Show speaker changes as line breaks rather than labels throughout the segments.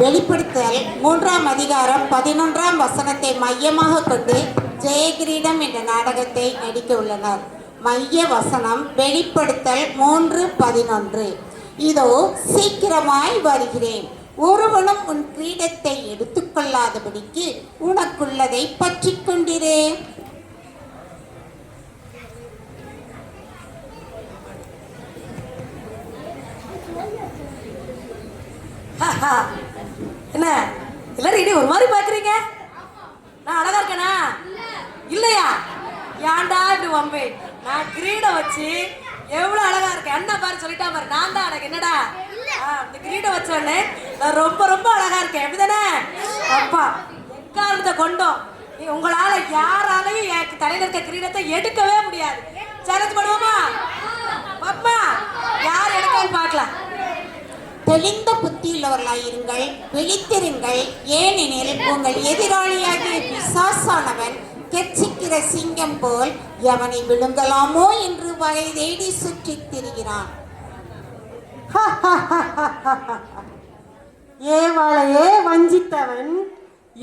வெளிப்படுத்தல் 3ஆம் அதிகாரம் 11ஆம் வசனத்தை மையமாக கொண்டு ஜெயகிரீடம் என்ற நாடகத்தை நடிக்க உள்ளனர். மைய வசனம் வெளிப்படுத்தல் 3:11. இதோ சீக்கிரமாய் வருகிறேன், ஒருவனும் உன் கிரீடத்தை எடுத்துக்கொள்ளாதபடிக்கு உனக்குள்ளதை பற்றி கொண்டிரே.
என்ன எல்லாரும் இனி ஒரு மாதிரி பாக்குறீங்க? நான் அழகா இருக்கேனா இல்லையா? ஏன்டா இப்படி வம்பு? நான் கிரீடம் வச்சு எவ்வளவு அழகா இருக்கேன். என்ன பாரு சொல்லிட்டா பாரு, நான் தான் அழகு. என்னடா இந்த கிரீடம் வச்சோடனே நான் ரொம்ப ரொம்ப அழகா இருக்கேன், எப்படிதானே? அப்பா எக்காரணத்தை கொண்டோம் உங்களால யாராலையும் எனக்கு தலையில இருக்க கிரீடத்தை எடுக்கவே முடியாது. சேலஞ்ச் பண்ணுவோமா? பாப்பா யார் எடுக்கன்னு பார்க்கலாம்.
தெளிந்த புத்தியுள்ளவர்களாயிருங்கள், விழித்திருங்கள். ஏனெனில் உங்கள் எதிராளியாகிய பிசாசானவன் கெர்ச்சிக்கிற சிங்கம் போல் எவனை விழுங்கலாமோ என்று வகை தேடி சுற்றித் திரிகிறான்.
ஏவாளையே வஞ்சித்தவன்,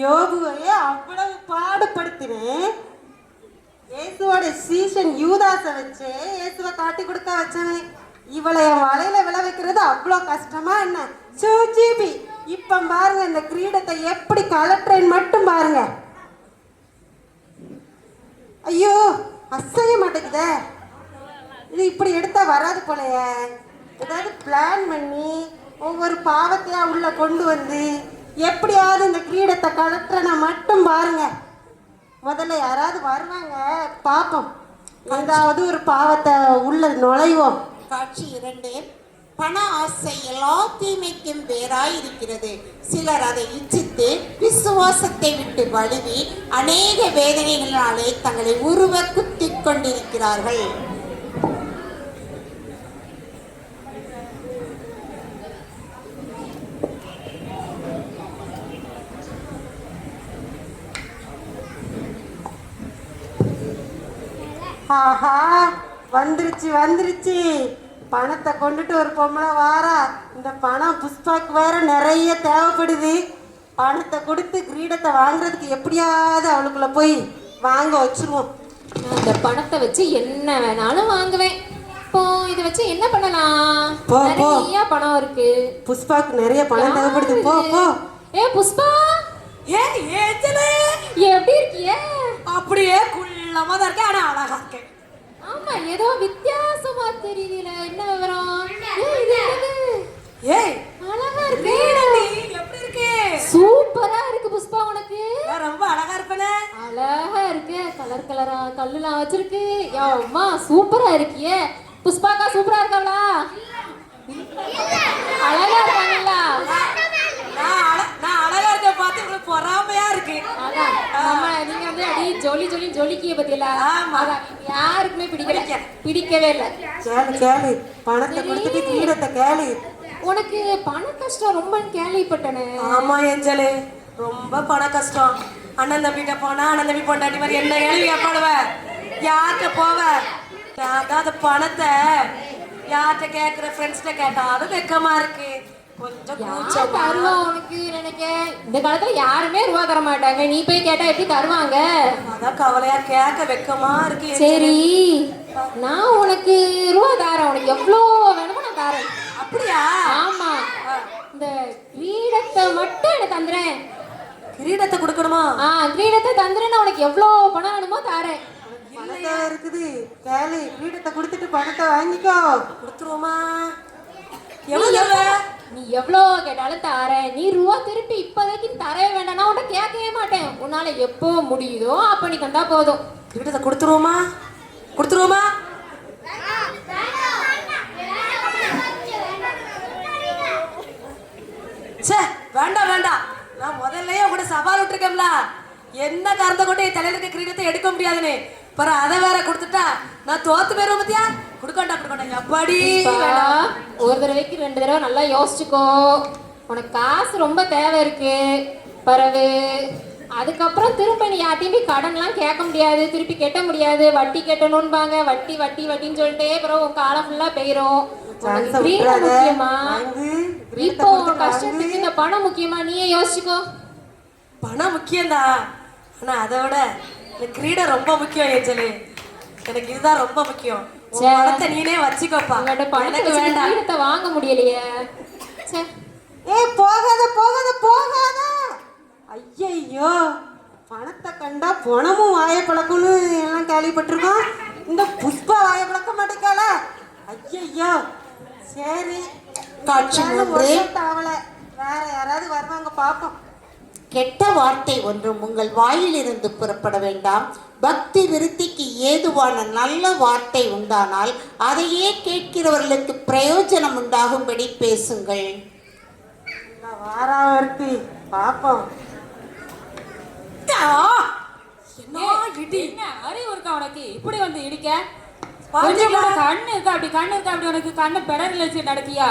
யோபுவையே அவ்வளவு பாடுபடுத்தினேன். இயேசுவோட சீசன் யூதாசை வச்சு இயேசுவை காட்டி கொடுக்க வச்சவன். இவளை என் வலையில விழ வைக்கிறது அவ்வளோ கஷ்டமா என்ன? சூஜிபி இப்ப பாருங்க, இந்த கிரீடத்தை எப்படி கலட்டுறேன்னு மட்டும் பாருங்க. ஐயோ அசைய மாட்டேங்குதே, இது இப்படி எடுத்தா வராது போலையே. ஏதாவது பிளான் பண்ணி ஒவ்வொரு பாவத்தையா உள்ள கொண்டு வந்து எப்படியாவது இந்த கிரீடத்தை கலட்டுறனா மட்டும் பாருங்க. முதல்ல யாராவது வருவாங்க பார்ப்போம், ஏதாவது ஒரு பாவத்தை உள்ள நுழைவோம்.
காட்சி 2. பண ஆசை எல்லா தீமைக்கும் வேறாயிருக்கிறது. சிலர் அதை இச்சித்து விசுவாசத்தை விட்டு வழுவி அநேக வேதனைகளினாலே தங்களை உருவ குத்திக் கொண்டிருக்கிறார்கள்.
ஆஹா வந்துருச்சு வந்துருச்சு, பணத்தை கொண்டுட்டு ஒரு பொம்பளை வாரா. இந்த பணம் புஷ்பாக்கு வேற நிறைய தேவைப்படுது. பணத்தை கொடுத்து கிரீடத்தை வாங்குறதுக்கு எப்படியாவது அவளுக்குள்ள போய் வாங்க வச்சிருவோம்.
அந்த பணத்தை வச்சு என்ன வேணாலும் வாங்குவேன். இப்போ இதை வச்சு என்ன பண்ணலாம்? நிறைய பணம் இருக்கு.
புஷ்பாக்கு நிறைய பணம் தேவைப்படுது. போ போ.
ஏ புஷ்பா, எப்படி இருக்கிய?
அப்படியே குள்ளமா தான் இருக்கேன், ஆனா அழகா இருக்கேன்.
ஆமா, ஏதோ வித்தியாசமா தெரியல. என்ன விவரம்?
ஏய்
அழகா இருக்கு.
எப்படி இருக்கு?
சூப்பரா இருக்கு புஷ்பா. உனக்கு
ரொம்ப அழகா இருப்பேனே.
அழகா இருக்கு, கலர் கலரா கல்லுலாம் வச்சிருக்கு. அம்மா சூப்பரா இருக்கியே. புஷ்பாக்கா சூப்பரா இருக்காங்களா? அழகா இருக்காங்களா?
நான் அழகா இருக்க பார்த்து உங்களுக்கு பொறாமையா இருக்கு.
அதான் நம்ம நீங்க வந்து அடி ஜொலி ஜொலி ஜொலிக்கிய பத்தியல. யாருக்குமே பிடிக்கவே இல்லை.
கேளு கேளு, பணத்தை கொடுத்துட்டு கிரீடத்தை கேளு.
உனக்கு பண கஷ்டம் ரொம்ப கேள்விப்பட்டனே.
ஆமா ஏஞ்சலு, ரொம்ப பண கஷ்டம். அண்ணன் தம்பிட்ட போனா அண்ணன் தம்பி பொண்டாட்டி மாதிரி என்ன கேள்வி கேட்பாடுவ? யார்கிட்ட போவ? அந்த பணத்தை யார்கிட்ட கேட்குற? ஃப்ரெண்ட்ஸ்கிட்ட கேட்டாலும் வெக்கமா இருக்கு. கொஞ்சம்
தருவா உனக்கு நினைக்க. இந்த காலத்துல யாருமே ரூபா தர மாட்டாங்க, நீ போய் கேட்டா எப்படி தருவாங்க?
அதான் கவலையா, கேட்க வெக்கமா இருக்கு.
சரி, நான் உனக்கு ரூபா தாரேன். உனக்கு எவ்வளோ வேணுமோ நான் தாரேன்.
அப்படியா?
ஆமா, இந்த கிரீடத்தை மட்டும் எனக்கு தந்துறேன்.
கிரீடத்தை கொடுக்கணுமா?
கிரீடத்தை தந்துறேன். உனக்கு எவ்வளோ பணம் வேணுமோ தாரேன்.
பணத்தை இருக்குது கேளு, கிரீடத்தை கொடுத்துட்டு பணத்தை வாங்கிக்கோ.
கொடுத்துருவோமா?
நீ எவ்வளோ கேட்டாலும் தாரேன். நீ ரூபா திருப்பி இப்போதைக்கு தரவே வேண்டாம், நான் உன்ட்ட கேட்கவே மாட்டேன். உன்னால எப்போ முடியுதோ அப்ப நீ தந்தா போதும்.
கிரீடத்தை கொடுத்துருவோமா? கொடுத்துருவோமா? சே வேண்டாம் வேண்டாம், நான் முதல்லயே கூட சவால் விட்டுருக்கேன்ல, என்ன காரணத்தை கொண்டு என் தலையில இருக்க கிரீடத்தை எடுக்க முடியாதுன்னு. பரவ அதை வேற கொடுத்துட்டா நான் தோத்து போயிருவேன். பத்தியா? கொடுக்கண்டா கொடுக்கண்டா. எப்படி?
ஒரு தடவைக்கு 2 தடவை நல்லா யோசிச்சுக்கோ. உனக்கு காசு ரொம்ப தேவை இருக்கு பரவு. அதுக்கப்புறம் திரும்ப நீ யார்ட்டையுமே கடன்லாம் கேட்க முடியாது, திருப்பி கட்ட முடியாது. வட்டி கட்டணும்பாங்க, வட்டி வட்டி வட்டின்னு சொல்லிட்டே பிறகு உன் காலம் ஃபுல்லாக போயிடும்.
சான்ஸை
கிரீடம்
விட்டுறாத.
முக்கியமா?
வாங்கு,
இப்போ
கிரீடத்தை
உன்
கொடுத்து
கஷ்டத்துக்கு
வாங்கு.
இந்த பணம் முக்கியமா? நீயே யோசிச்சுக்கோ.
பணம் முக்கியம்தா, ஆனா அதை விட இந்த கிரீடம் ரொம்ப முக்கியம் ஏஞ்சலி. எனக்கு இதுதான் ரொம்ப முக்கியம். உன்
சே.
பணத்தை நீனே வச்சுக்கோப்பா.
உங்கள்ட்ட பணத்தை
எனக்கு
வச்சு
வேண்டாம்.
கிரீடத்தை வாங்க முடியலையே. சே.
ஏய் போகாத போகாத போகாத. ஐயையோ, பணத்தை கண்டா பணமும் வாயை பழக்கம்னு எல்லாம் கேள்விப்பட்டிருக்கோம். இந்த புஷ்பா வாயை பழக்க மாட்டேக்கால. ஐயையோ, சரி
காட்சி மூன்று.
அவளை வேற யாராவது வருவாங்க பாப்போம்.
கெட்ட வார்த்தை ஒன்றும் உங்கள் வாயிலிருந்து புறப்பட வேண்டாம். பக்தி விருத்திக்கு ஏதுவான நல்ல வார்த்தை உண்டானால் அதையே கேட்கிறவர்களுக்கு பிரயோஜனம் உண்டாகும்படி பேசுங்கள்.
வாராவர்த்தி பாப்போம்.
என்ன இடி?
என்ன அறிவு இருக்கா உனக்கு? இப்படி வந்து இடிக்க
பாத்தீங்களா?
கொஞ்சம் கூட கண்ணு இருக்கா? அப்படி உனக்கு கண்ணு பெடர்ல வச்சு நடக்கியா?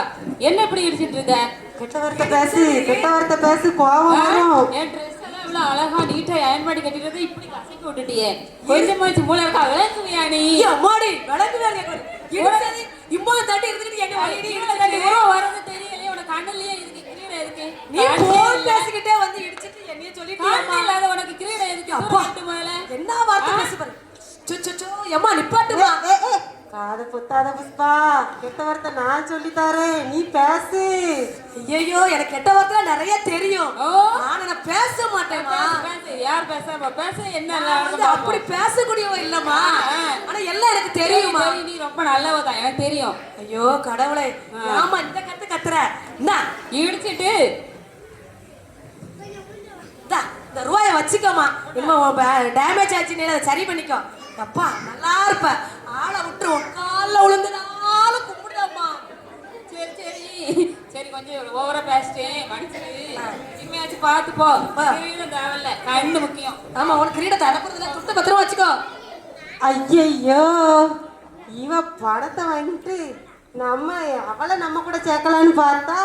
என்ன இப்படி இடிச்சிட்டு இருக்க?
கெட்ட வார்த்தை பேசு, கெட்ட வார்த்தை பேசு, கோவம் வரும்.
என் ட்ரெஸ் எல்லாம் இவ்வளவு அழகா நீட்டா அயன் பண்ணி கட்டிட்டு இப்படி கசக்கி விட்டுட்டியே. கொஞ்சமாச்சு மூளை இருக்கா? விளக்குவியா நீ?
ஐயா, அம்மாடி, விளக்கு வேலையை கொடு. இடிச்சது, இம்மா தட்டி எடுத்துக்கிட்டு என்ன வழி?
கீழே கட்டி உரம் வர்றது தெரியலையே. உனக்கு கண்ணுலயே இருக்கு. கிரீடம் இருக்கு.
நீ போன் பேசிக்கிட்டே வந்து இடிச்சிட்டு என்னைய சொல்லிட்டு
கண்ணு இல்லாத உனக்கு கிரீடம் இருக்கு.
அப்பா.
அப்பா மேல
என்ன வார்த்தை பேசு பாரு. சோ எம்மா நிப்பாட்டுமா.
காது பொத்தாத புஷ்பா, கெட்ட வார்த்தை நான் சொல்லி தரேன், நீ பேசு.
ஐயோ, எனக்கு கெட்ட வார்த்தை நிறைய தெரியும்.
ஓ.
நான் பேச மாட்டேமா.
பேசு. யார் பேசாம பேச என்ன
நான் வந்து அப்படி பேசக்கூடியவ இல்லம்மா. ஆனா எல்லாம் எனக்கு தெரியுமா.
தெரியும். நீ ரொம்ப நல்லவதான், எனக்கு தெரியும்.
ஐயோ கடவுளே, ஆமா இந்த கத்து கத்துற. இந்தா,
இடிச்சிட்டு
இந்தா, இந்த ரூபாயை வச்சுக்கோமா. இனிமே டேமேஜ் ஆச்சுன்னு அதை சரி பண்ணிக்கோ. அப்பா நல்லா இருப்ப. ஆளை விட்டு உன் காலில் விழுந்து நாளும் கும்பிடுதாம்மா.
சரி சரி சரி, கொஞ்சம் ஓவரா பேசிட்டேன், மனுஷரு இனிமையாச்சும் பார்த்து போ. கிரீடம் தேவையில்ல, கண்ணு முக்கியம்.
ஆமா, உனக்கு கிரீடத்தை அனுப்புறதுல துட்டு பத்திரமா வச்சுக்கோ.
ஐயையோ, இவ பணத்தை வாங்கிட்டு அவளை நம்ம கூட சேர்க்கலான்னு பார்த்தா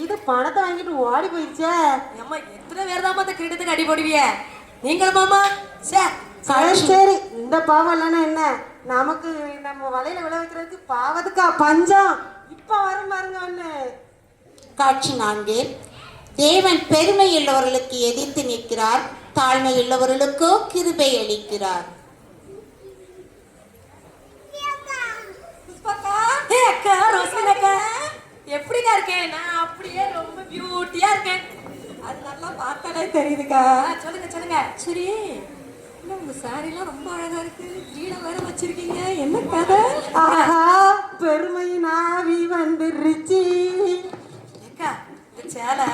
இது பணத்தை வாங்கிட்டு ஓடி போயிடுச்சே.
அம்மா, எத்தனை பேர் தான் அந்த கிரீடத்துக்கு அடி போடுவிய நீங்கள் மாமா?
சரி சரி, இந்த பாவம் இல்லைன்னா என்ன, நமக்கு நம்ம வலையில விழ வைக்கிறதுக்கு பாவத்துக்கா பஞ்சம். இப்ப வரும் பாருங்க ஒண்ணு.
காட்சி 4. தேவன் பெருமை உள்ளவர்களுக்கு எதிர்த்து நிற்கிறார், தாழ்மை உள்ளவர்களுக்கோ கிருபை அளிக்கிறார்.
ஏய் அக்கா, ரோஸ்லின் அக்கா, எப்படிக்கா இருக்கேன்? நான் அப்படியே ரொம்ப பியூட்டியா இருக்கேன்.
அது நல்லா பார்த்தாலே தெரியுதுக்கா.
சொல்லுங்க சொல்லுங்க.
சரி, என்ன உங்க சாரிலாம் ரொம்ப அழகா இருக்கு, கிரீடம் வேற வச்சிருக்கீங்க, என்ன கதை? ஆஹா, பெருமையின் ஆவி வந்துருச்சு.
அக்கா, இந்த சேலை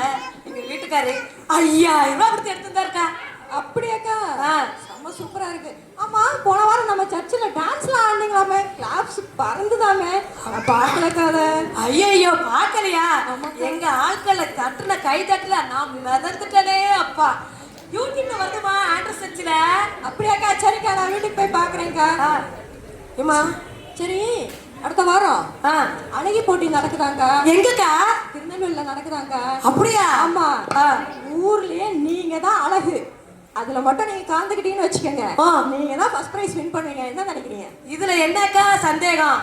எங்க வீட்டுக்காரு 5000 ரூபாய் கொடுத்து எடுத்துருந்தாருக்கா.
அப்படியாக்கா?
ஆ.
ரொம்ப சூப்பரா இருக்கு. ஆமா, போன வாரம் நம்ம சர்ச்சில் டான்ஸ்லாம் ஆடினீங்களாமே, கிளாப்ஸ் பறந்துதாமே, பார்க்கலக்கா அதை.
ஐயோ, பார்க்கலையா? எங்க ஆட்களை தட்டுன கை தட்டல நான் மிதந்துட்டனே அப்பா. யூடியூப்ல வருதுமா ஆண்ட்ரஸ் சர்ச்சில்.
அப்படியாக்கா? சரிக்கா, நான் வீட்டுக்கு போய் பார்க்குறேன்க்கா. ஏம்மா, சரி, அடுத்த வாரம் அழகி போட்டி நடக்குதாங்கா.
எங்கக்கா?
திருநெல்வேலியில் நடக்குதாங்கா.
அப்படியா?
ஆமா, ஊர்லயே நீங்க தான் அழகு. அதுல மட்டும் நீங்க கலந்துக்கிட்டீங்கன்னு வச்சுக்கோங்க, நீங்க தான் ஃபர்ஸ்ட் பிரைஸ் வின் பண்ணுவீங்க. என்ன நினைக்கிறீங்க?
இதுல என்னக்கா சந்தேகம்?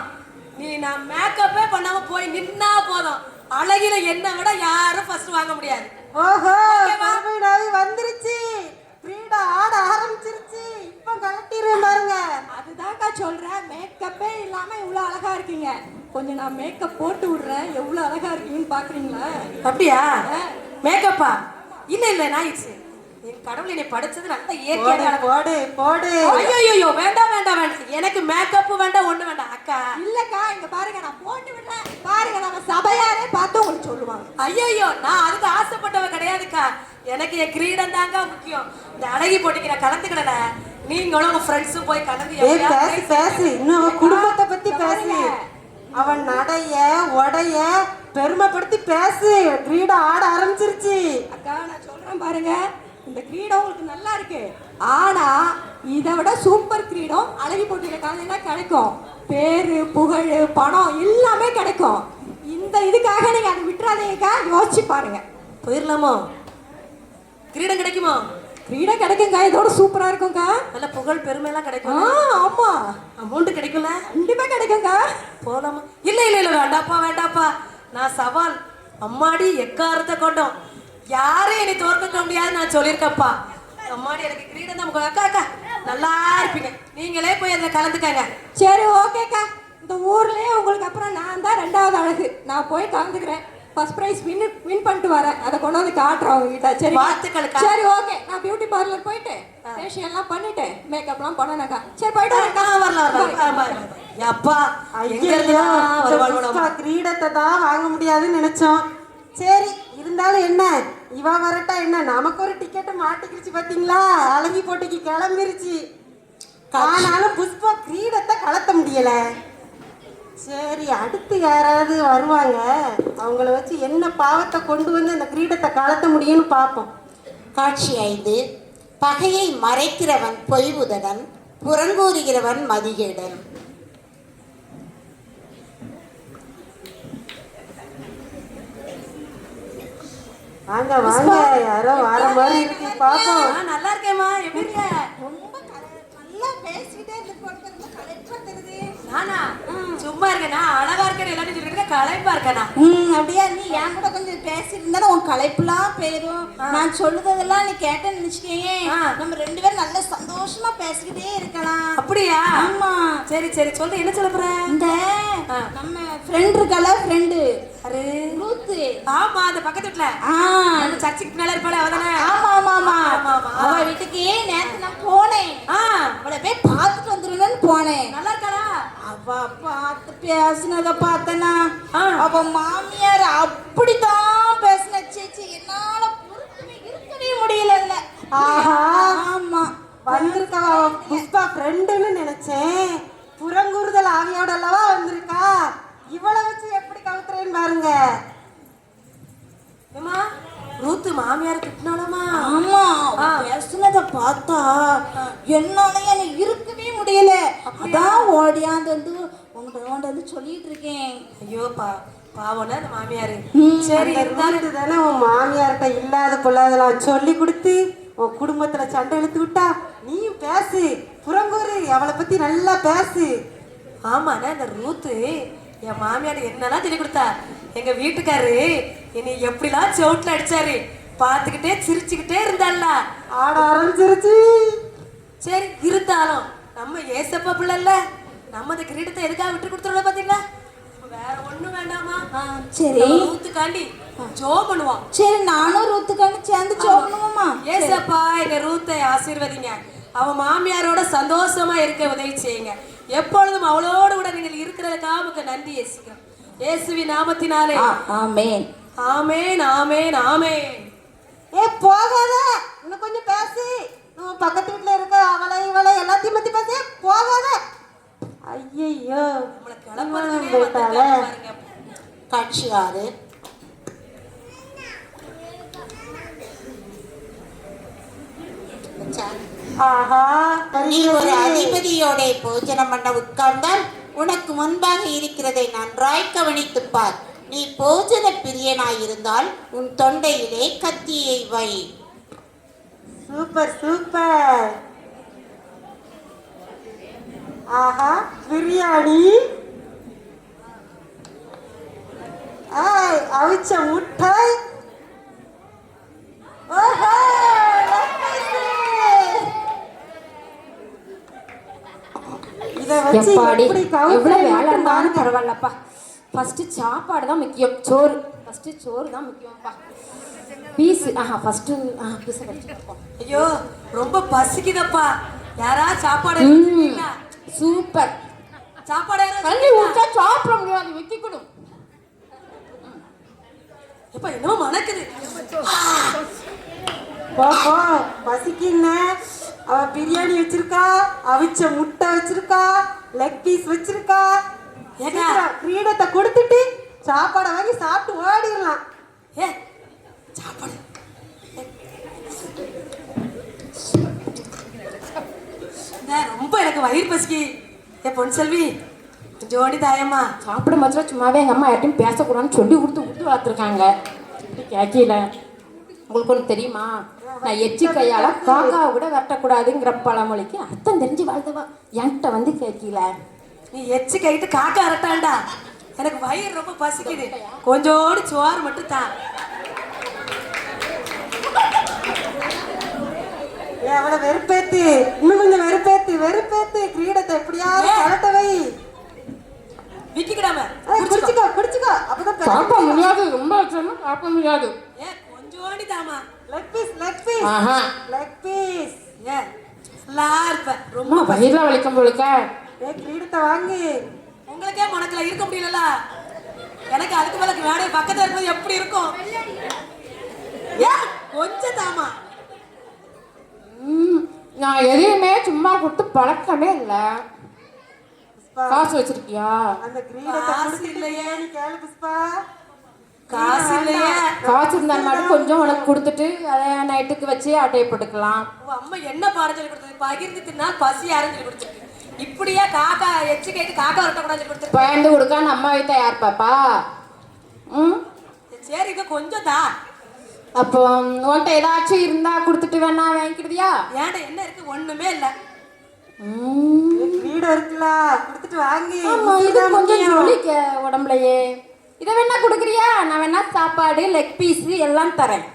நான் மேக்கப்பே பண்ணாம போய் நின்னா போதும், அழகில என்ன விட யாரும் ஃபர்ஸ்ட் வாங்க முடியாது.
ஓஹோ, வந்துருச்சு, கிரீடா ஆட ஆரம்பிச்சிருச்சு. இப்ப கலட்டிடுவேன் பாருங்க. அதுதான்க்கா சொல்றேன், மேக்கப்பே இல்லாம இவ்வளவு அழகா இருக்கீங்க. கொஞ்சம் நான் மேக்கப் போட்டு விடுறேன், எவ்வளவு அழகா இருக்கீங்கன்னு பாக்குறீங்களா?
அப்படியா? மேக்கப்பா? இல்ல நான் என் கடவுள் என்னை படிச்சது நல்ல இயற்கையான.
போடு போடு.
ஐயோ, வேண்டாம் வேண்டாம் வேண்டாம், எனக்கு மேக்கப் வேண்டாம், ஒண்ணு வேண்டாம் அக்கா.
இல்லக்கா, இங்க பாருங்க, நான் போட்டு விடுறேன் பாருங்க, நம்ம சபையாரே பார்த்து உங்களுக்கு சொல்லுவாங்க.
ஐயோ, நான் அதுக்கு ஆசைப்பட்டவ கிடையாதுக்கா. எனக்கு என் கிரீடம் தாங்க முக்கியம். இந்த அழகி போட்டிக்கு நான் கலந்துக்கிடல. நீங்களும் உங்க ஃப்ரெண்ட்ஸும் போய் கலந்து
பேசு பேசு, இன்னும் அவன் குடும்பத்தை பத்தி பேசு, அவன் நடைய உடைய பெருமைப்படுத்தி பேசு. கிரீடம் ஆட ஆரம்பிச்சிருச்சு. அக்கா, நான் சொல்றேன் பாருங்க, இந்த கிரீடம் உங்களுக்கு நல்லா இருக்கு, ஆனா இதை விட சூப்பர் கிரீடம் அழகி போட்டியில கலந்தா கிடைக்கும். பேரு, புகழ், பணம் எல்லாமே கிடைக்கும். இந்த இதுக்காக நீங்க அதை விட்டுறாதீங்கக்கா, யோசிச்சு பாருங்க.
போயிடலாமோ? கிரீடம் கிடைக்குமா? கிரீடை கிடைக்குங்க, இதோட சூப்பரா இருக்கும்க்கா. நல்ல புகழ் பெருமை எல்லாம் கிடைக்கும். ஆமா. அமௌண்ட் கிடைக்கும்ல? கண்டிப்பா கிடைக்கும்க்கா. போலாமா? இல்ல இல்ல இல்ல, வேண்டாப்பா வேண்டாப்பா. நான் சவால், அம்மாடி எக்காரத்தை கொண்டோம் யாரும் என்னை தோற்க முடியாது நான் சொல்லியிருக்கப்பா. அம்மாடி எனக்கு கிரீடை தான். அக்கா அக்கா நல்லா இருப்பீங்க, நீங்களே போய் அதில் கலந்துக்கங்க. சரி ஓகேக்கா. இந்த ஊர்லயே உங்களுக்கு அப்புறம் நான் தான் 2வது அழகு. நான் போய் கலந்துக்கிறேன். ஃபர்ஸ்ட் ப்ரைஸ் வின் பண்ணிட்டு வரேன். அதை கொண்டு வந்து காட்டுறேன் அவங்க கிட்ட. சரி வாழ்த்துக்கள். சரி ஓகே, நான் பியூட்டி பார்லர் போயிட்டு ஃபேஷியல் எல்லாம் பண்ணிட்டு மேக்கப்லாம் பண்ணனக்கா. சரி போயிட்டு வரேன். அப்பா
கிரீடத்தை தான் வாங்க முடியாதுன்னு நினைச்சோம். சரி இருந்தாலும் என்ன, இவ வரட்டா என்ன, நமக்கு ஒரு டிக்கெட்டு மாட்டிக்கிடுச்சு பாத்தீங்களா, அழகி போட்டிக்கு கிளம்பிருச்சு. ஆனாலும் புஷ்பா கிரீடத்தை கலத்த முடியல. சரி அடுத்து யாராவது வருவாங்க, அவங்கள வச்சு என்ன பாவத்தை கொண்டு வந்து அந்த கிரீடத்தை கலத்த முடியும்னு பார்ப்போம்.
காட்சி 5. பகையை மறைக்கிறவன் பொய்வுதடன், புறங்கூறுகிறவன் மதிகேடன்.
வாங்க வாங்க, யாரோ வர மாதிரி இருக்கு, பாப்போம்.
நல்லா இருக்கேம்மா, எப்படி இருக்க?
நல்லா பேசிக்கிட்டே இருக்கு.
நானா சும்மா இருக்கேனா, அழகா இருக்கேன் எல்லாரும் சொல்லிட்டு களைப்பா இருக்கேனா?
அப்படியா? நீ என் கூட கொஞ்சம் பேசியிருந்தாலும் உன் களைப்புலாம் போயிடும். நான் சொல்லுறதெல்லாம் நீ கேட்டேன்னு நினைச்சுக்கேன், நம்ம 2 பேரும் நல்ல சந்தோஷமா பேசிக்கிட்டே இருக்கலாம்.
அப்படியா?
ஆமா.
சரி சரி சொல்லு, என்ன சொல்ல போற?
இந்த நம்ம ஃப்ரெண்ட் இருக்கல, ஃப்ரெண்டு
அரே
ரூத்து.
ஆமா, அந்த பக்கத்து வீட்ல அந்த சர்ச்சுக்கு மேல இருப்பாளே அவதானே?
ஆமா ஆமா ஆமா. அவ வீட்டுக்கு நேத்து நான் போனேன். அவளை போய் பார்த்துட்டு வந்துருன்னு போனேன்.
நல்லா இருக்காளா?
அவ பார்த்து பேசினத பார்த்தனா, அவ மாமியார் அப்படித்தான் பேசின. சேச்சி என்னால இருக்கவே முடியல.
ஆஹா,
ஆமா.
வந்திருக்கா புஷ்பா ஃப்ரெண்டுன்னு நினைச்சேன். புறங்கூறுதல் ஆவியோட அல்லவா வந்திருக்கா. இவளை வச்சு எப்படி கவுத்துறேன்னு பாருங்க.
ஏமா ரூத்து மாமியார் திட்டினாலமா?
ஆமா, பேசுனத பார்த்தா என்னால எனக்கு இருக்கவே முடியல. அதான் ஓடியாந்து வந்து உங்கள்கிட்ட வந்து சொல்லிட்டு இருக்கேன்.
ஐயோ பாவம்ல அந்த மாமியாரு. சரி
இருந்தாலும் தானே உன் மாமியார்கிட்ட இல்லாத பொல்லாதெல்லாம் சொல்லி கொடுத்து உன் குடும்பத்துல சண்டை இழுத்து விட்டா. நீயும் பேசு, புறங்கூறு, அவளை பத்தி நல்லா பேசு.
ஆமாண்ணா, இந்த ரூத்து என் மாமியார் என்னெல்லாம் சொல்லி கொடுத்தா. எங்க வீட்டுக்காரு என்னை எப்படிலாம் செவுட்டில் அடிச்சாரு, பார்த்துக்கிட்டே சிரிச்சுக்கிட்டே இருந்தால.
ஆட ஆரம்பிச்சிருச்சு.
சரி இருந்தாலும் நம்ம ஏசப்பா பிள்ளைல, நம்ம அந்த கிரீடத்தை எதுக்காக விட்டு கொடுத்துருவோம் பாத்தீங்களா? வேற ஒண்ணும் வேண்டாமா?
சரி,
ரூத்துக்காண்டி ஜோ பண்ணுவோம்.
சரி நானும் ரூத்துக்காண்டி சேர்ந்து ஜோ பண்ணுவோமா?
ஏசப்பா எங்க ரூத்தை ஆசீர்வதிங்க, அவன் மாமியாரோட சந்தோஷமா இருக்க உதவி செய்யுங்க. எப்பொழுதும் அவளோடு கூட நீங்கள் இருக்கிறதுக்காக உங்களுக்கு நன்றி ஏசிக்கிறோம். இயேசுவின் நாமத்தினாலே
ஆமென்.
ஆமென் ஆமென் ஆமென்.
போகாத, இன்னும் கொஞ்சம் பேசு. நம்ம பக்கத்து வீட்டுல இருக்க அவளை இவளை எல்லாத்தையும் பத்தி பேச போகாத. ஐயோ,
நம்மளை கிளம்புறதுக்கே வந்துட்டாங்க பாருங்க.
காட்சி 6.
ஆஹா,
நீ ஒரு அதிபதியோட போஜனம் பண்ண உட்கார்ந்தால் உனக்கு முன்பாக இருக்கிறதை நன்றாய் கவனித்துப் பார். நீ போஜன பிரியனாயிருந்தால் உன் தொண்டையிலே கத்தியை வை.
Super super. ஆஹா, பிரியாணி, அவிச்ச முட்டை,
எவ்வளவு வேலை இருந்தாலும் பரவாயில்லப்பா. ஃபர்ஸ்ட் சாப்பாடு தான் முக்கியம். சோறு ஃபர்ஸ்ட், சோறு தான் முக்கியம்ப்பா. பீஸ் ஃபர்ஸ்ட் பீஸை கடிச்சுப்போம்.
ஐயோ ரொம்ப பசிக்குதப்பா, யாரா சாப்பாடு?
சூப்பர்
சாப்பாடு
கல்வி விட்டா சாப்பிட முடியாது, வைக்கணும்.
எப்ப என்னமோ மணக்குது.
பசிக்குன்னு அவ பிரியாணி வச்சிருக்கா, அவிச்ச முட்டை வச்சிருக்கா, லெக் பீஸ் வச்சிருக்கா. கிரீடத்தை கொடுத்துட்டு சாப்பாடை வாங்கி சாப்பிட்டு ஓடிடலாம்.
சாப்பாடு ரொம்ப எனக்கு வயிறு பசிக்கு. பொன் செல்வி ஜோடி தாயம்மா
சாப்பிட மாத்திரம் சும்மாவே எங்கள் அம்மா யார்ட்டையும் பேசக்கூடாதுன்னு சொல்லி கொடுத்து வளர்த்துருக்காங்க. கேட்கல உங்களுக்கு ஒன்று தெரியுமா? நான் எச்சி கையால் காக்காவை கூட வெட்டக்கூடாதுங்கிற பழமொழிக்கு அர்த்தம் தெரிஞ்சு வாழ்ந்தவா என்கிட்ட வந்து கேட்கல.
நீ எச்சு கைட்டு காக்கா அரட்டாண்டா. எனக்கு வயிறு ரொம்ப பசிக்குது, கொஞ்சோடு சோறு மட்டும் தான்.
அவளை வெறுப்பேத்து, இன்னும் கொஞ்சம் வெறுப்பேத்து வெறுப்பேத்து. கிரீடத்தை எப்படியாவது கலட்ட வை.
விக்கிக்கிடாம
குடிச்சுக்கோ குடிச்சுக்கோ, அப்பதான்
சாப்பிட முடியாது, ரொம்ப வச்சோம்னா சாப்பிட முடியாது.
ஏன் கொஞ்சோடி தாமா.
லெக் பீஸ் லெக் பீஸ்
ஆஹா,
லெக் பீஸ்.
ஏன் நல்லா இருப்ப ரொம்ப
ரொம்ப வயிறுல வலிக்கும் போலுக்க.
கிரீடத்தை வாங்கி.
உங்களுக்கே மனக்குல இருக்க முடியல, எனக்கு அதுக்கு மேல வேலையை பக்கத்துல இருக்கும்போது எப்படி இருக்கும்? ஏன் கொஞ்சம் தாமா.
நான் எதையுமே சும்மா கொடுத்து பழக்கமே இல்லை. காசு வச்சிருக்கியா?
அந்த கிரீடத்தை இல்லையே நீ கேளு புஷ்பா.
காசு இல்லையே.
காசு இருந்தால் மட்டும் கொஞ்சம் உனக்கு கொடுத்துட்டு அதை நைட்டுக்கு வச்சு அட்டையை போட்டுக்கலாம்.
அம்மா என்ன பாடம் சொல்லி கொடுத்தது? பகிர்ந்து தின்னால் பசி யாரும் சொல்லி கொடுத்துருக்கு. இப்படியா காக்கா எச்சு கேட்டு காக்கா வரக்கூடாது சொல்லி கொடுத்துருக்கு.
பயந்து கொடுக்க நம்ம வைத்தா யார் பாப்பா? ம்,
சரி இங்க கொஞ்சம் தான்.
அப்போ உன்கிட்ட ஏதாச்சும் இருந்தா கொடுத்துட்டு வேணா வாங்கிக்கிறியா?
ஏன்டா என்ன இருக்கு? ஒண்ணுமே இல்லை.
கிரீடம் இருக்குல்ல, கொடுத்துட்டு வாங்கி.
ஆமா, இது கொஞ்சம் ஜொலிக்க உடம்புலயே. இதை வேணா கொடுக்குறியா? நான் வேணா சாப்பாடு லெக் பீஸ் எல்லாம் தரேன்.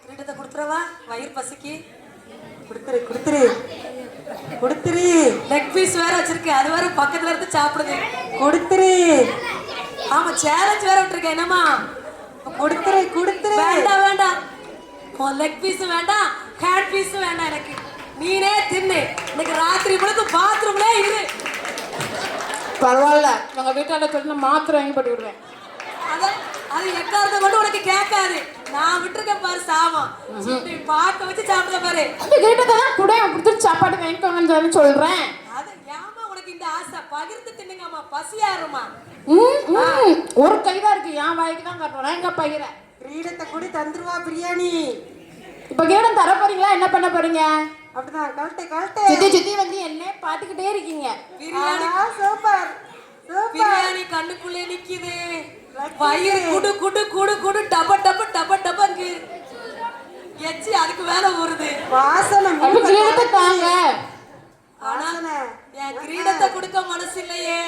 கிரீடத்தை கொடுத்துறவா? வயிறு பசிக்கு.
கொடுத்துரு கொடுத்துரு கொடுத்துரு.
லெக் பீஸ் வேற வச்சிருக்கு, அது வேற பக்கத்துல இருந்து சாப்பிடுது.
கொடுத்துரு.
ஆமா, சேலஞ்ச் வேற விட்டுருக்கேன். என்னம்மா?
கொடுத்துரு கொடுத்துரு.
வேண்டாம் வேண்டாம், உன் லெக் பீஸும் வேண்டாம், ஹேண்ட் பீஸும் வேண்டாம். எனக்கு நீனே தின்னு. இன்னைக்கு ராத்திரி முழுக்க பாத்ரூம்ல இரு.
பரவாயில்ல, உங்க வீட்டாண்ட சொல்லி மாத்திரை வாங்கி போட்டு விடுவேன்.
அது எக்காரத்தை மட்டும் உனக்கு கேட்காது. நான் விட்டுருக்கேன் பாரு சாமம். பார்க்க வச்சு சாப்பிட பாரு.
அந்த கிட்ட தான் கூட கொடுத்துட்டு சாப்பாடு வாங்கிக்கோங்கன்னு சொல்றேன்.
அது ஏமா உனக்கு இந்த ஆசை? பகிர்ந்து தின்னுங்கம்மா, பசியாருமா.
ஒரு கைதான் இருக்கு, என் வாய்க்கு தான் காட்டுறேன். எங்க பகிர
கிரீடத்தை கூட தந்துருவா பிரியாணி.
இப்ப கிரீடம் தர போறீங்களா? என்ன பண்ண போறீங்க?
அப்படிதான் கழட்டு கழட்டு.
சுத்தி சுத்தி வந்து என்ன பாத்துக்கிட்டே இருக்கீங்க.
Biryani
super super.
பிரியாணி கண்ணுக்குள்ளே நிக்குது. வயிறு குடு குடு குடு குடு டப டப டப டபங்கு. எச்சி அதுக்கு மேல வருது.
வாசனை
அப்ப கிரீடத்தை தாங்க.
வாசனை.
என் கிரீடத்தை கொடுக்க மனசு இல்லையே.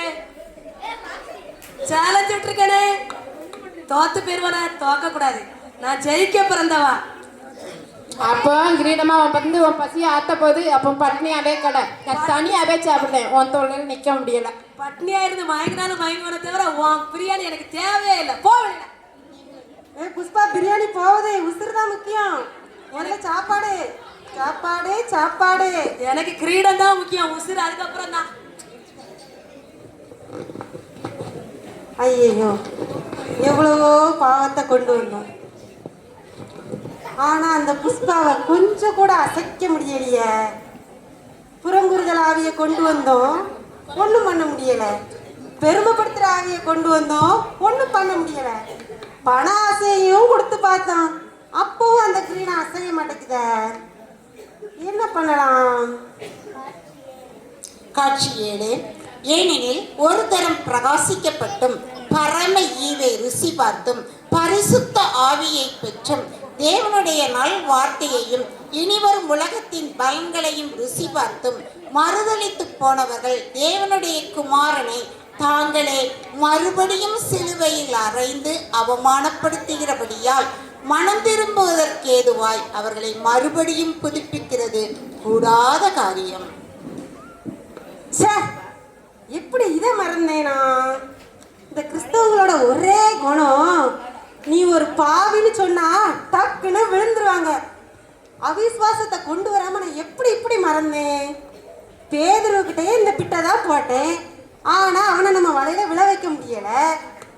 சேலஞ்ச் விட்டுருக்கனே. தோத்து போயிருவானே. தோக்க கூடாது, நான் ஜெயிக்க பிறந்தவா.
அப்போ கிரீடமா வந்து உன் பசியை ஆத்த போது. அப்போ பட்னியாவே கடை, நான் தனியாவே சாப்பிட்டேன். உன் தோல்லையில் நிக்க முடியல.
பட்னியா இருந்து மயங்கினாலும் மயங்குவன தவிர உன் பிரியாணி எனக்கு தேவையே இல்லை. போவேன்.
புஷ்பா, பிரியாணி போகுது. உசுறு தான் முக்கியம். முதல்ல சாப்பாடு சாப்பாடு சாப்பாடு.
எனக்கு கிரீடம் தான் முக்கியம், உசுறு அதுக்கப்புறம் தான்.
ஐயோ, எவ்வளவோ பாவத்தை கொண்டு வந்தோம். ஆனா அந்த புஷ்பாவை கொஞ்சம் கூட அசைக்க முடியலையே. புறங்குறுதல் ஆவியை கொண்டு வந்தோம், ஒன்றும் பண்ண முடியல. பெருமைப்படுத்துகிற ஆவியை கொண்டு வந்தோம், ஒன்றும் பண்ண முடியல. பண ஆசையும் கொடுத்து பார்த்தோம், அப்பவும் அந்த கிரீடம் அசைய மாட்டேங்குத. என்ன பண்ணலாம்?
காட்சி 7. ஏனெனில் ஒரு தரம் பிரகாசிக்கப்பட்டும் பரம ஈவை ருசி பார்த்தும் பரிசுத்த ஆவியை பெற்றும் தேவனுடைய நல் வார்த்தையையும் இனிவரும் உலகத்தின் பலன்களையும் ருசி பார்த்தும் மறுதலித்து போனவர்கள் தேவனுடைய குமாரனை தாங்களே மறுபடியும் சிலுவையில் அறைந்து அவமானப்படுத்துகிறபடியால் மனம் திரும்புவதற்கேதுவாய் அவர்களை மறுபடியும் புதுப்பிக்கிறது கூடாத காரியம்.
எப்படி இதை மறந்தேனா? இந்த கிறிஸ்தவங்களோட ஒரே குணம், நீ ஒரு பாவின்னு சொன்னா டக்குன்னு விழுந்துருவாங்க. அவிசுவாசத்தை கொண்டு வராம நான் எப்படி இப்படி மறந்தேன்? பேதுருக்கிட்டே இந்த பிட்டை தான் போட்டேன், ஆனா அவனை நம்ம வலையில விழ வைக்க முடியல.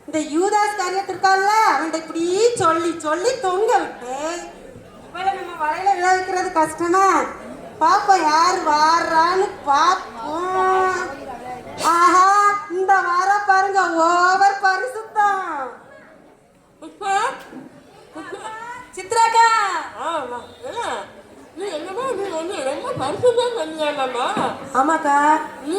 இந்த யூதாஸ் காரியத்து இருக்கான்ல, அவன்கிட்ட இப்படி சொல்லி சொல்லி தொங்க விட்டு இவளை நம்ம வலையில விழ வைக்கிறது கஷ்டமா? பாப்போம் யார் வாரான்னு பாப்போம். ஆஹா, இந்த வார பாருங்க, ஓவர் பரிசுத்தம்.
சித்ராக்கா,
நீ என்னமா நீ வந்து ரொம்ப பரிசுதான் சொன்னியாமா?
ஆமாக்கா.
நீ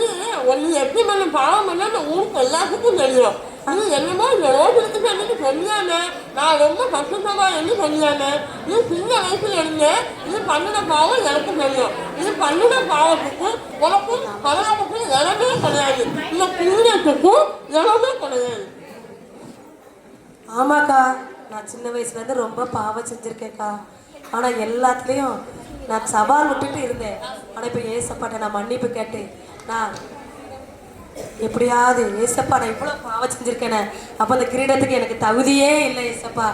ஒன்னு எப்படி பண்ண பாவம் பண்ண அந்த ஊருக்கு எல்லாத்துக்கும் தெரியும். நீ என்னமோ இந்த ரோஜனுக்கு சொல்லி சொன்னானே, நான் ரொம்ப கஷ்டமா என்று சொன்னானே. நீ சின்ன வயசுல இருந்து நீ பண்ணின பாவம் எனக்கு தெரியும். நீ பண்ணின பாவத்துக்கு உனக்கும் கல்யாணத்துக்கும் இடமே கிடையாது. இந்த புண்ணியத்துக்கும் இடமே கிடையாது.
ஆமாக்கா, நான் சின்ன வயசுல இருந்து ரொம்ப பாவம் செஞ்சிருக்கேன்க்கா. ஆனா எல்லாத்துலயும் நான் சவால் விட்டுட்டு இருந்தேன். ஆனா இப்ப ஏசப்பாட்ட நான் மன்னிப்பு கேட்டு நான் எப்படியாவது ஏசப்பா நான் இவ்வளவு பாவம் செஞ்சிருக்கேனே, அப்ப அந்த கிரீடத்துக்கு எனக்கு தகுதியே இல்லை ஏசப்பா.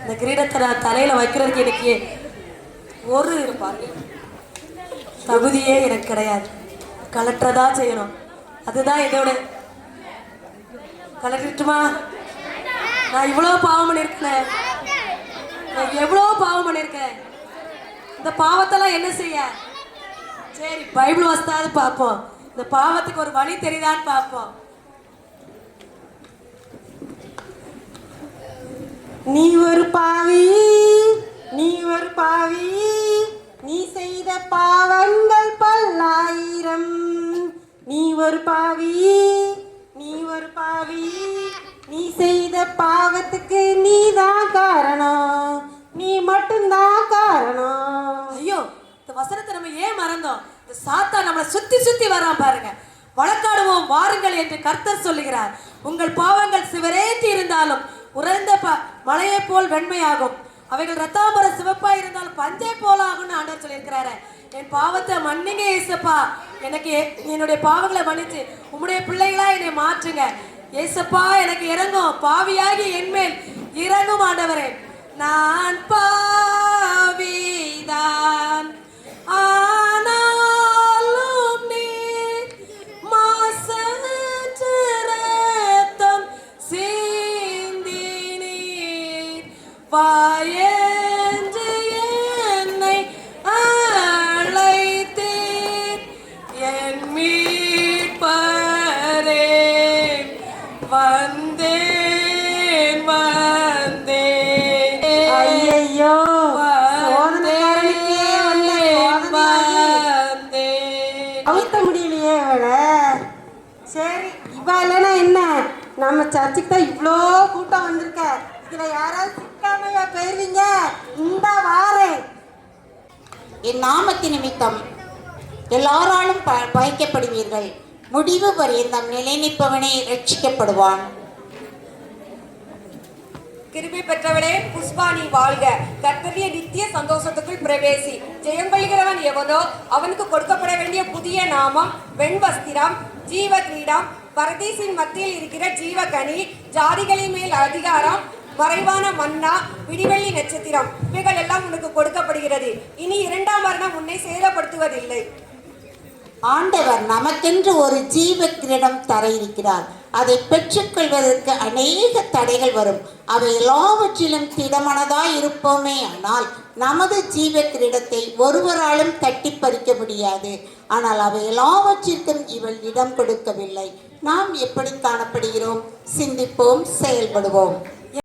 இந்த கிரீடத்தை நான் தலையில வைக்கிறதுக்கு எனக்கு ஒரு தகுதியே எனக்கு கிடையாது. கலெக்டரா செய்யணும், அதுதான் இதோட. கலெக்டருமா, நான் இவ்வளோ பாவம் பண்ணியிருக்கேன், நான் எவ்வளோ பாவம் பண்ணியிருக்கேன். இந்த பாவத்தெல்லாம் என்ன செய்ய? சரி, பைபிள் வாசித்தாவது பார்ப்போம். இந்த பாவத்துக்கு ஒரு வழி தெரியுதான்னு பார்ப்போம்.
நீ ஒரு பாவி, நீ ஒரு பாவி, நீ செய்த பாவங்கள் பல்லாயிரம். நீ ஒரு பாவி, நீ ஒரு பாவி, நீ செய்த பாவத்துக்கு நீதான் காரணம், நீ மட்டும்தான் காரணம்.
ஐயோ, இந்த வசனத்தை நம்ம ஏன் மறந்தோம்? இந்த சாத்தா நம்மளை சுத்தி சுத்தி வரான் பாருங்க. வழக்காடுவோம் வாருங்கள் என்று கர்த்தர் சொல்லுகிறார். உங்கள் பாவங்கள் சிவரேற்றி இருந்தாலும் உறைந்த மலையை போல் வெண்மையாகும், அவைகள் ரத்தாம்பர சிவப்பா இருந்தாலும் பஞ்சை போல ஆகும்னு ஆண்டவர் சொல்லியிருக்கிறாரு. என் பாவத்தை மன்னிங்க ஏசப்பா, எனக்கு என்னுடைய பாவங்களை மன்னிச்சு உம்முடைய பிள்ளைகளா என்னை மாற்றுங்க ஏசப்பா. எனக்கு இறங்கும், பாவியாகி என்மேல் இறங்கும் ஆண்டவரே. நான் பாவிதான் ஆனாலும் நீர் மாசற்ற இரத்தம் சிந்தினீர். வாயென்று என்னை அழைத்தீர், என் மீட்பரே. வந்தேன் வந்தேன்,
ஐயையோ, சோதனைக்காரனுக்கே வந்த சோதனை அவுத்த முடியலையே இவளை. சரி, இவாளனா என்ன, நம்ம சர்ச்சுக்கு தான் இவ்வளோ கூட்டம் வந்திருக்க, இதுல யாராவது சிக்காமையா போயிருவீங்க. இந்த வாரேன்.
என் நாமத்தின் நிமித்தம் எல்லாராலும் பயக்கப்படுவீர்கள், முடிவு பரியந்தம் நிலை நிற்பவனே ரட்சிக்கப்படுவான்.
கிருபை பெற்றவனே புஷ்பாணி வாழ்க, கர்த்தருடைய நித்திய சந்தோஷத்துக்குள் பிரவேசி. ஜெயம் கொள்கிறவன் எவனோ அவனுக்கு கொடுக்கப்பட வேண்டிய புதிய நாமம் வெண்வஸ்திரம், ஜீவ கிரீடம், பரதீசின் மத்தியில் இருக்கிற ஜீவகனி, ஜாதிகளின் மேல் அதிகாரம், மறைவான மன்னா, விடிவெள்ளி நட்சத்திரம், இவைகள் எல்லாம் உனக்கு கொடுக்கப்படுகிறது. இனி இரண்டாம் வர்ணம் உன்னை சேதப்படுத்துவதில்லை.
ஆண்டவர் நமக்கென்று ஒரு ஜீவ கிரீடம் தர இருக்கிறார். அதை பெற்றுக்கொள்வதற்கு அநேக தடைகள் வரும். அவை எல்லாவற்றிலும் திடமனதாய் இருப்போமே, ஆனால் நமது ஜீவ கிரீடத்தை ஒருவராலும் தட்டி பறிக்க முடியாது. ஆனால் அவை எல்லாவற்றிற்கும் இவள் இடம் கொடுக்கவில்லை. நாம் எப்படி காணப்படுகிறோம்? சிந்திப்போம், செயல்படுவோம்.